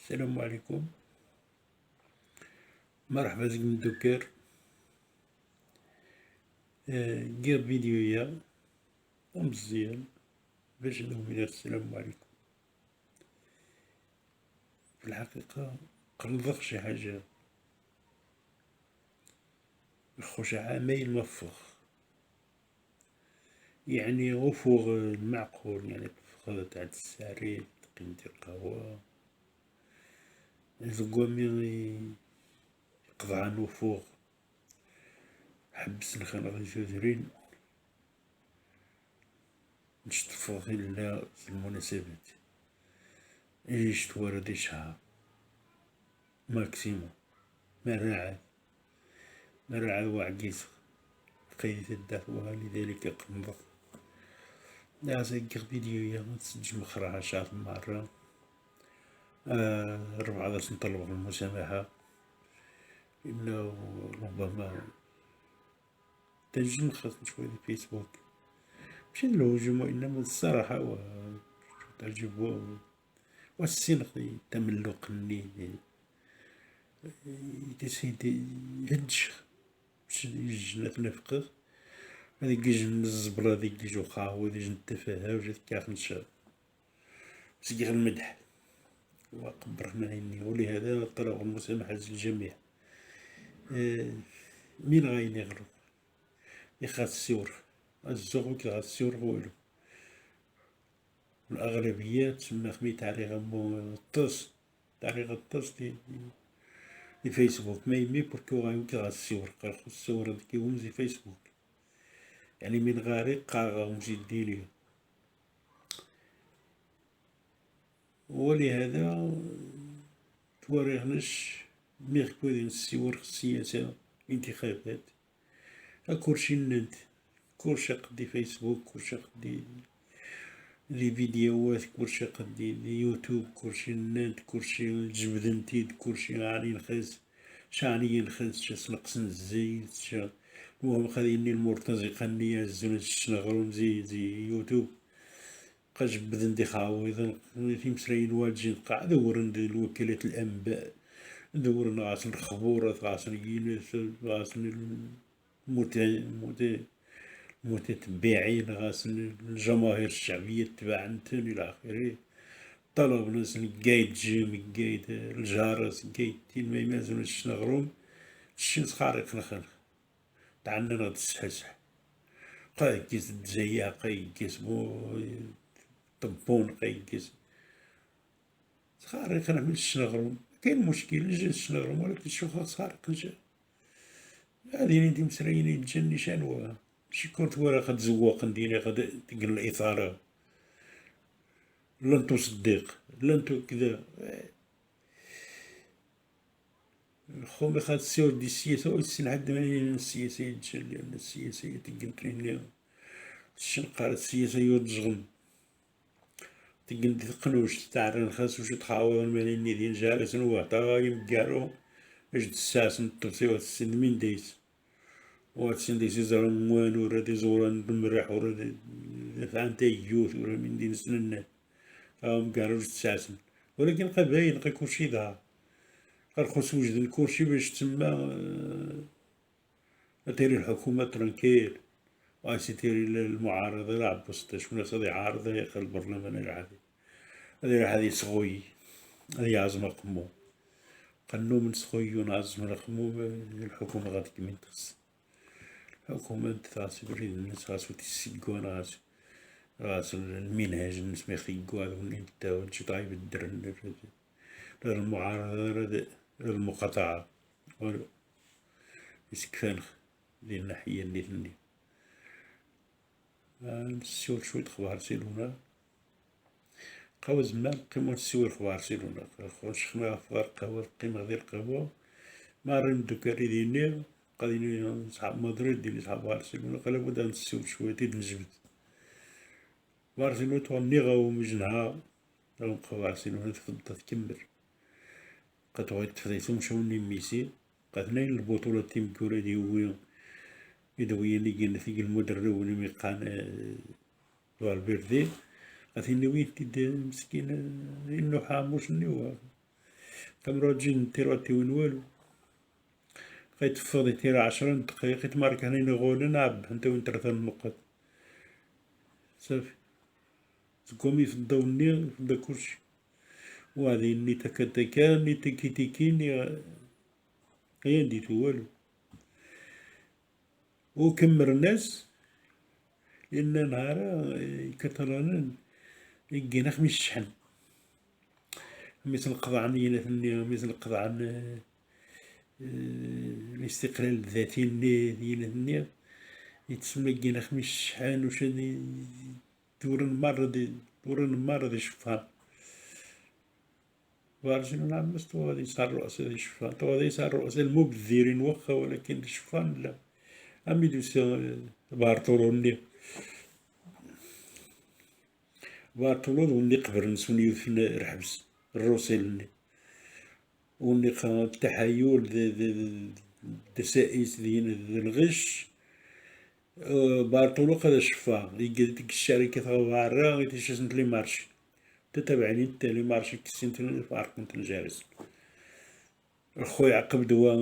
السلام عليكم. مرحبا بكم دوكر. دير فيديويا مزيان باش نقول السلام عليكم. في الحقيقة قنضغ شي حاجة خوش عامين مفخ، يعني وفوق المعقول، يعني فوق تاع السعريت قيمة القهوة زقومي يقضى وفوق حبس نخنق جوزرين نشطفو إلا في المناسبات إيش توارد شهر ماكسيموم ما راعد وعقيس قيد الدفوة، لذلك قنضغ نعزق فيديويا تسجل مخرها 10 مرة. 14 نطلب المسامحة، إنه ربما تنجم خاص شوية الفيسبوك ماشي الهجوم، وإنما الصراحة تعجبو والسنخ تملق النيل يتسيدي هدش باش يجينا تنفقه هذيك يجي من الزبرة، هذيك يجي قهوة، هذيك التفاهة وجات كاع نشا سيغ المدح وقبرنا عيني. ولهذا طلب المسامحة للجميع. مين غاين يغلب يخاف السور الزغو كيغاف السور والو. الأغلبية تسمى خمي تعليق الطس، تعليق الطس دي فيسبوك ما يمي بوركو غاين كيغاف السور قارخو السور هذيك يومزي فيسبوك، يعني من غارق قاغا مجديني. ولهذا تواريغناش ميركودي السور السياسة الانتخابات كلشي ننت، كلشي قدي فيسبوك، كلشي قدي لي فيديوهات، كلشي قدي لي يوتيوب، كلشي ننت، كلشي جبد نتيد، كلشي غاني نخس شاني نخس شاس نقصن الزيت شا. المهم خليني المرتزقة نيا الزون شنغرو زي يوتيوب بقى جبد ندي خاوي في مسرين والجين قاع دور ندير الوكالات الأنباء، ندور غاسن الخبورات، غاسن يونس، غاسن المتتبعين، غاسن الجماهير الشعبية تبعتن إلى آخره. طلب ناس قايد جيم قايد الجارس قايد تين ما يمازون الشنغروم الشمس خارق نخل تعنا غاد السحسح قايد كيس الدزايا قايد كيس طبون قايد كيس خارق نعمل الشنغروم. كاين مشكل جا الشنغروم ولكن شو خارق نجا هذه ندي مسرين يتجني شانوا شي كنت ورا قد زواق نديري قد تقل الإثارة لن تصدق لن كذا. خومي خاد السيور دي السياسة والسين عاد مالين السياسة يتجلي ولا السياسة يتقنتلين الشنقار السياسة يوتجغم تقن تقنوش تعرن خاص وش تخاوي مالين ندين جالس نوعتا يمقارو اجد الساسن التغسي والسن من ديس واتسين ديس يزرن موان ورا دي زوران دمرح ورا دي فانتا يوث ورا من دين سننا مقارو جد الساسن. ولكن قباين قا كلشي ظهر خص وجد الكرسي باش تسمى تيري الحكومة ترانكيل واسي تيري المعارضة لا عبسطاش ولا صدي عارضة يا البرلمان العادي هذه صغوي هذه عزمة قمو قنو من صغوي ونعزم القمو الحكومة غادي كمين تخص الحكومة تغاسي بريد الناس غاسو تسيقوان غاسو المنهج الناس ما يخيقو هذا ولين تاول شي طايب الدرن المعارضة المقاطعة يسكفانخ ديال الناحية اللي ثني نسيو شوية خبار سيلونا قهوة زمان قيمة نسيو خبار سيلونا خوش خنا أخبار قهوة قيمة غير قهوة مارين دوكاري ديني قادين صحاب مدريد ديالي صحاب بارسيلونا قال لابد نسيو شوية تيد نجبد بارسيلونا تواني غاو مجنها غاو بارسيلونا تفضل تكمل قد غاية تفضيتو مشاو ميسي قاتنين البطولة تيم كورة ديويا يدويا اللي قلنا في المدرب ونمي قان فالفيردي قاتين وين تيد مسكين إنو حاموش نيوا كامرا تجي نتيرو تيوين والو قيت فاضي تيرا 10 دقايق قيت مارك هني نغولا نعب انت وين 3 نقط صافي تقومي في الضو ني في الضو كلشي وهذه ني تكا تكا ني تيكي تيكي ني هيا نديتو والو وكمر الناس لأن نهارا كترانا يجينا خميس شحن مثل قطعا ينثني مثل قطعا الاستقلال الذاتي ينثني يتسمى يجينا خميس شحن وش دورن مرض شفان بارجل نعم بس تو هذا يصير رؤساء الشفان تو هذا يصير رؤساء المبذرين وخا ولكن الشفان لا أمي دوسي بارتولوني بارتولون وني قبر نسوني في الحبس الروسيلني وني التحايل دسائس ديال الغش بارتولو قد شفا يقال ديك الشركة غوارا يتشاسنت لي مارشي تتابعني انت لي مارشي كسنت الفارق كنت نجالس الخويا عقب دوا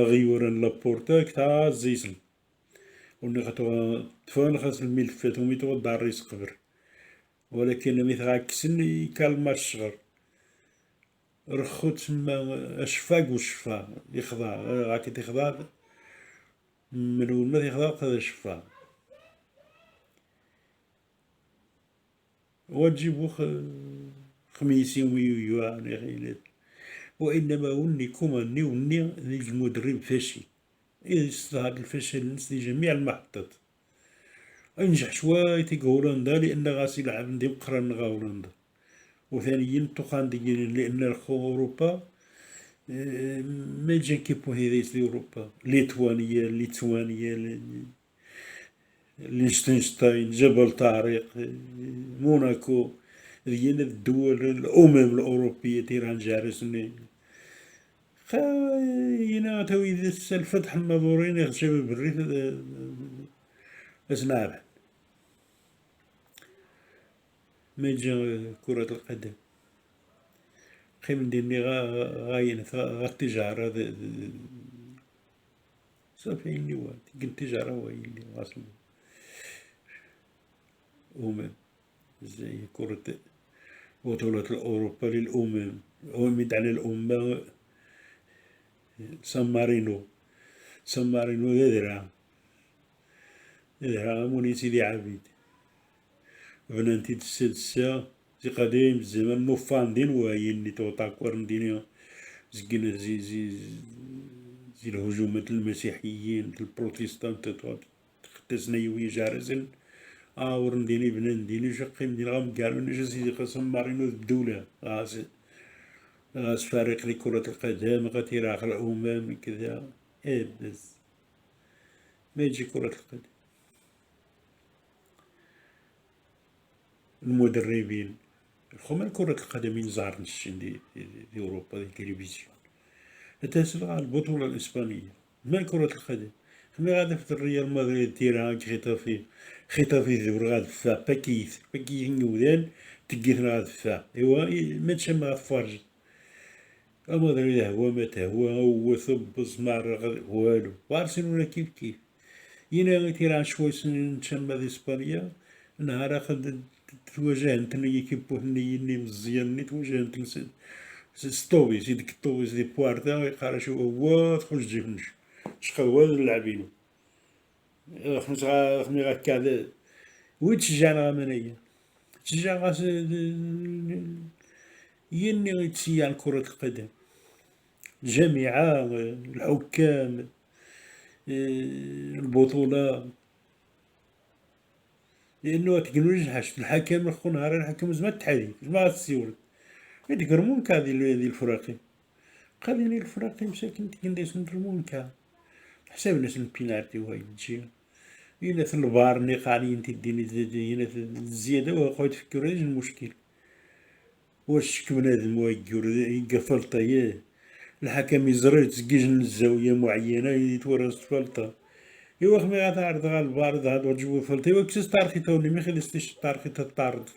غيورا لابورتا كتا زيسن وني خطوا تفان خاص الملفات وميتو دار ريس قبر ولكن ميت غاكسن يكالما الشغر رخو تسمى اشفاق وشفا يخضع غاكي تخضع من وين ما تيخضع هذا شفا وتجيبو خميسي ويو يعني غيلات وانما وني كوماني وني المدرب فاشي يستظهر الفشل في جميع المحطات انجح شوي تيك هولندا لان غاسي يلعب ندي مقرن غا هولندا وثانيا توخان لان الخو اوروبا ما جا كيبو هذيس دي اوروبا ليتوانيا لينشتنشتاين جبل طارق موناكو ديال الدول الامم الاوروبيه تيران جارسني خاينا توي الفتح النظورين يخشى بالريف اسناب ما جا كرة القدم قيم ديني غاين غا التجارة صافي اللي واد قلت تجارة هو اللي واصل زي كرة بطولة الأوروبا للأمم أمد على الأمة سان مارينو يدرع موني سيدي عبيد بنانتي السادسة زي قديم الزمان نوفان دين وهي اللي توطا كورن دينيا زقنا زي الهجومات المسيحيين البروتستانت تختصنا يوي جارزن ورن ديني بنان ديني شقيم دين غام قالوا نجا سيدي قسم مارينو الدولة غاس فارق لكرة القدم غاتير آخر الأمم كذا بس ما يجي كرة القدم المدربين خو كرة القدم ينزار نشين دي أوروبا دي التلفزيون تاسر البطولة الإسبانية ما كرة القدم خمي غادا في الريال مدريد تيرها خطافي ذور غاد فا باكيث نودان تقيث غاد فا إيوا ما تشم غاد فرج مدريد هو مات هو ثب زمار والو بارسلونا كيف ينا تيران شوي سنين تشم هذه إسبانيا نهار أخد تواجهت ني كيبو ني مزيان ني تواجهت ستوبي ديك الطوبيس دي بوارتا يقرا شو هو تخرج جيبنش شقوا اللاعبين خمي غاكا وين تشجعنا منيا تشجع غاس يني تسيان كرة القدم الجامعة الحكام البطولة لأنه تكنولوجيا حاجة الحكم الخو نهار الحكم زعما التحاليل زعما غاتسيول هاديك رمونكا هادي الفراقي قادين الفراقي مساكن تكنديس نرمونكا حساب ناس البينالتي وهاي تجي ينا في الفار ني قاعدين تديني ينا في الزيادة وخا تفكروا ايش المشكل واش كبنادم يلقى فلطة الحكم يزري تسقيج من الزاوية معينة يتورس فلطة إوا خمي غاتعرض غا الفار هاد وتجيبو فلطة إوا كساس طارخي توني ميخليستيش طارخي تطارد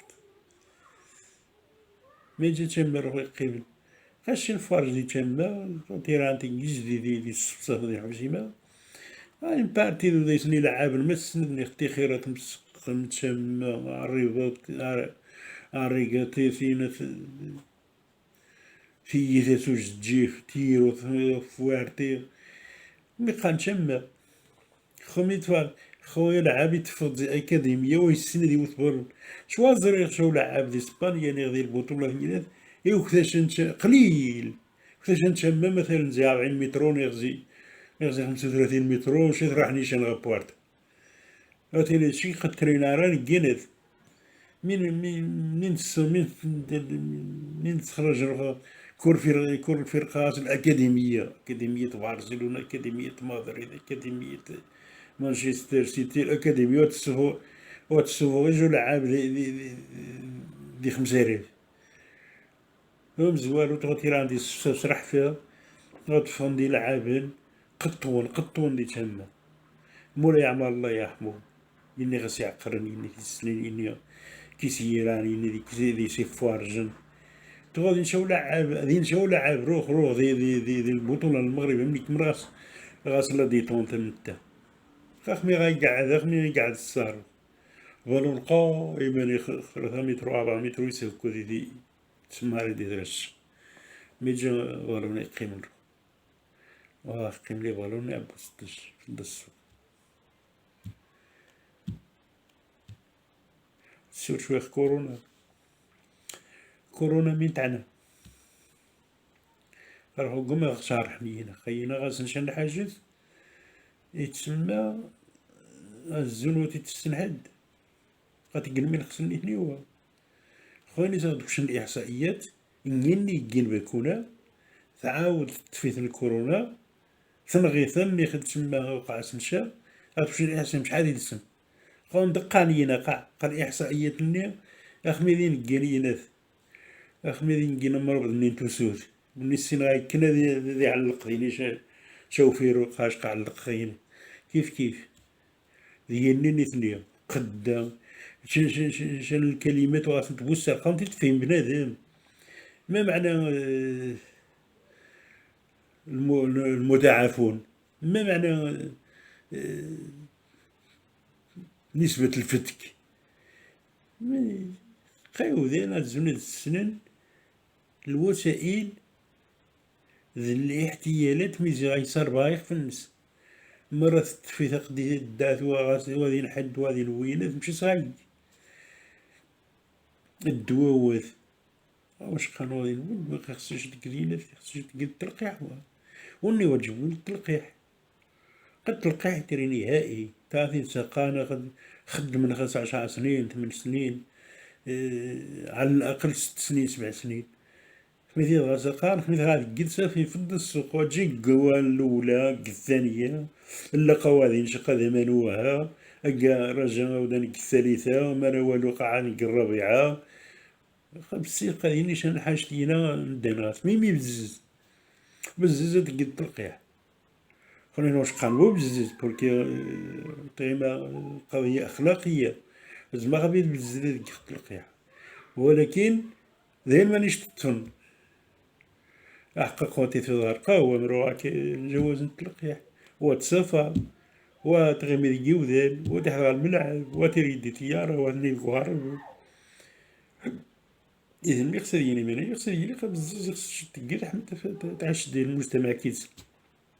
ما يجي تشمر قبل خاصني نفرج دي تما تيران تنجز دي السبسة دي حوسيما غادي بارتي دو ديسني لعاب المسن اختي خيرات مسقم تما الريبوت الريقاتي في سوج تجيف تيرو فوارتي مي قان تما خومي تفال خويا لعاب يتفض دي اكاديمية ويسن دي وثبر شوازر شو لعاب دي اسبانيا غير البطولة هنيات كيفاش انت قليل كيفاش نتشمى مثلا زي 40 مترو نغزي 35 مترو شي راح نيشان غابوارت هاتي شي قد تريناران كينات من تخرج كور فرقات الأكاديمية أكاديمية برشلونة أكاديمية مدريد أكاديمية مانشستر سيتي الأكاديمية واتسوفو غير جو لعاب دي 5000 هم زوالو تغطي عندي سرح فيها غتفهم دي لعابين قطون دي تما مولاي عمر الله يرحمو إني غاسي يعقرني إني كيسنين إني كيسيراني إني دي سي فوارجن تغادي نشاو لعاب غادي نشاو لعاب روح دي البطولة المغرب ملي كمراس غاس لا ديتونت نتا خاخمي غايقعد الصار بالون قائما 3 متر 4 متر يسوكو دي تسمى دي درس ميجا بالون يقيم قيم لي بالون يعبس في الدس سير شوية كورونا مين تاعنا راهو قم شارح لينا خينا غاس نشان حاجز يتسمى الزنوت تستنحد غتقلمي خصني ثني هو خويا تاخدوش الإحصائيات إني يجين بكونا تعاود تفيت الكورونا ثنغي ثني خد تسمى وقع سنشا غتمشي الإحصائيات شحال يدسم خو ندقانينا قال الإحصائيات لنا أخميدين كينينات أخميدين كينا مربض منين توسوت من السين غاي كنا ذي علق ديني شوفيرو قاش علق خين كيف ذيني ثنيا قدا شن الكلمات وغاس تبوس الارقام تفهم بنادم ما معنى المتعافون ما معنى نسبة الفتك خيو ذينا زون السنن الوسائل ذي الاحتيالات ميزي غيصار بايخ في الناس مرة في تقدي الدات وغادي نحد وغادي نوينات ماشي صعيب الدواوات واش كانوا غادي نقول ما خصنيش تقدينات خصنيش تقد التلقيح وني واجبو التلقيح قد تلقيح تري نهائي تعرفين سقانا قد خدم من 15 سنين 8 سنين على الأقل 6 سنين 7 سنين مثل غاسقان مثل هاد الجلسة في فض السوق وتجي القوان الأولى الثانية اللقا غادي نشقى ذمنوها أكا رجا ودانك الثالثة وما والو قاعد الرابعة خمسي قاعدين شان حاجتينا ندينات ميمي بزز تقد التلقيح خلينا واش قانون بزز بوركي تيما قضية أخلاقية زعما غادي بزز تقد التلقيح ولكن ذين مانيش تتفن أحقق خوتي في الغرقة هو مروعك جواز التلقيح وتسافر وتغمي الجوذان وتحضر الملعب وتريد تيارة وتني الكهرب إذا ملي خصها ديالي مانا خصها ديالي بزز خصك تقير حتى تعيش ديال المجتمع كيس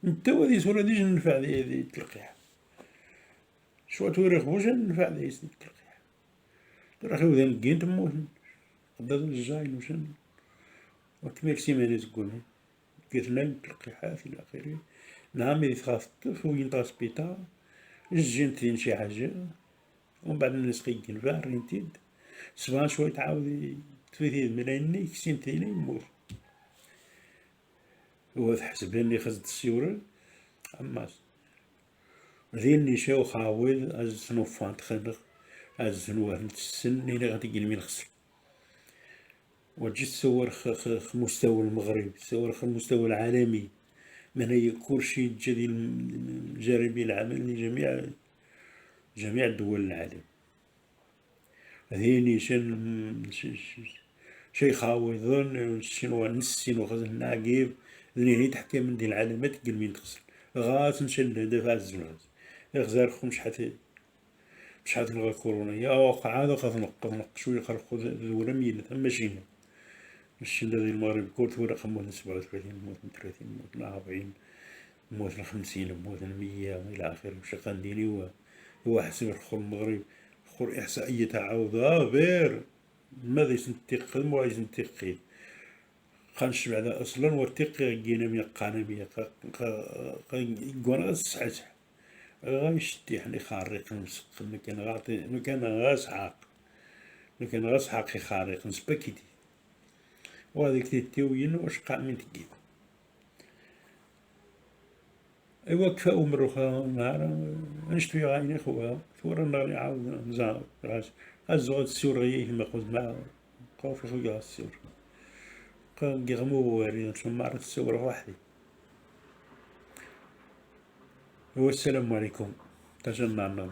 نتا وهادي صورة ديجا ننفع ديال التلقيح شوا توريخ بوش ننفع ديال التلقيح راخي وذان كين تموت قدر الجاين وشن وكمل سيمانة تقول قلت لنا التلقيحات إلى آخره نعم إذا تخاف الطفل وين طا سبيطار جين تدين شي حاجة ومن بعد الناس كيجين فيها رينتيد سبان شوية تعاود تفيد ملايني كسين تينا يموت هو حسباني خزت السيورة عماس ذين نشاو خاوض أزنو فانت خنق أزنو واحد السن هنا غادي يجي المين خسر وتجي تصور مستوى المغرب تصور المستوى العالمي من هي كلشي جدي جانبي العمل لجميع دول العالم هذه نيشان خاوضن الشينوا نسين وخزن ناقيب اللي هي تحكي من دي العلامات قلمين تغسل غاس نشل دفع الزنوز يغزار خو مش حات نلغى كورونا يا وقع هذا قد شوية خلقو ذولا ميلة ماشينا ماشي ذي المغرب كورت هو رقم موت 37 موت 30 موت 40 موت 50 موت 100 إلى آخره وش قنديني هو حسب الخور المغرب خور إحصائية تعاود بير ماذا يسنتق مو يسنتقي خانش بعد أصلا ورتقي جينا من القانبية قوانا الصحة غايشتي حني خارق نسق مكان غاطي مكان غاس حاق مكان غاس حاقي خارق نسبكيتي وهذيك تيوين واش قاع من تقيل ايوا كفا مروخا نهار نشتوي غايني خوها ثورا نغني عاود نزار غاز السور غيه ما قلت مع قوفي خويا السور قيغمو واري نشوف معرفة السور وحدي والسلام عليكم تجمعنا